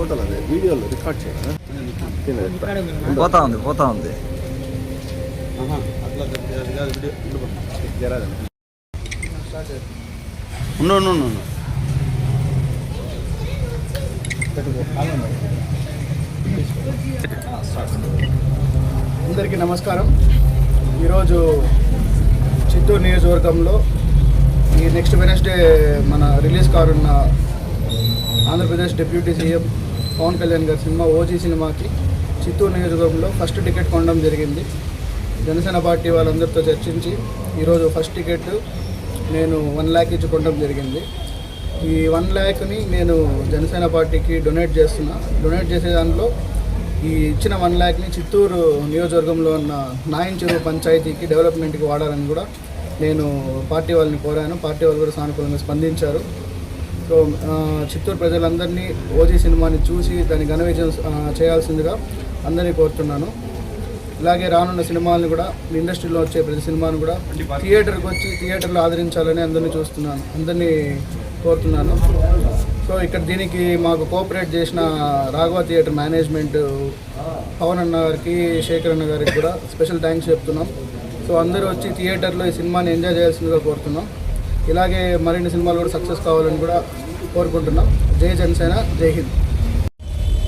ఫోటోలు అదే వీడియోలో రికార్డ్ చేయాలి. పోతా ఉంది ఉండు అందరికీ నమస్కారం. ఈరోజు చిత్తూరు నియోజకవర్గంలో ఈ నెక్స్ట్ వెనస్డే మన రిలీజ్ కానున్న ఆంధ్రప్రదేశ్ డిప్యూటీ సీఎం పవన్ కళ్యాణ్ గారి సినిమా ఓజీ సినిమాకి చిత్తూరు నియోజకవర్గంలో ఫస్ట్ టికెట్ కొనడం జరిగింది. జనసేన పార్టీ వాళ్ళందరితో చర్చించి ఈరోజు ఫస్ట్ టికెట్ నేను 1 lakh ఇచ్చి కొనడం జరిగింది. ఈ 1 lakhని నేను జనసేన పార్టీకి డొనేట్ చేసే దాంట్లో ఈ ఇచ్చిన 1 lakhని చిత్తూరు నియోజకవర్గంలో ఉన్న నాయన్ చెరువు పంచాయతీకి డెవలప్మెంట్కి వాడాలని కూడా నేను పార్టీ వాళ్ళని కోరాను. పార్టీ వాళ్ళు కూడా సానుకూలంగా స్పందించారు. సో చిత్తూరు ప్రజలందరినీ ఓజీ సినిమాని చూసి దాన్ని ఘన విజయం చేయాల్సిందిగా అందరినీ కోరుతున్నాను. ఇలాగే రానున్న సినిమాలను కూడా ఇండస్ట్రీలో వచ్చే ప్రతి సినిమాను కూడా థియేటర్కి వచ్చి థియేటర్లో ఆదరించాలని అందరినీ కోరుతున్నాను. సో ఇక్కడ దీనికి మాకు కోఆపరేట్ చేసిన రాఘవ థియేటర్ మేనేజ్మెంట్ పవన్ అన్న గారికి, శేఖర్ అన్న గారికి కూడా స్పెషల్ థ్యాంక్స్ చెప్తున్నాం. సో అందరూ వచ్చి థియేటర్లో ఈ సినిమాని ఎంజాయ్ చేయాల్సిందిగా కోరుతున్నాం. ఇలాగే మరిన్ని సినిమాలు కూడా సక్సెస్ కావాలని కూడా కోరుకుంటున్నాం. జై జనసేన, జై హింద్.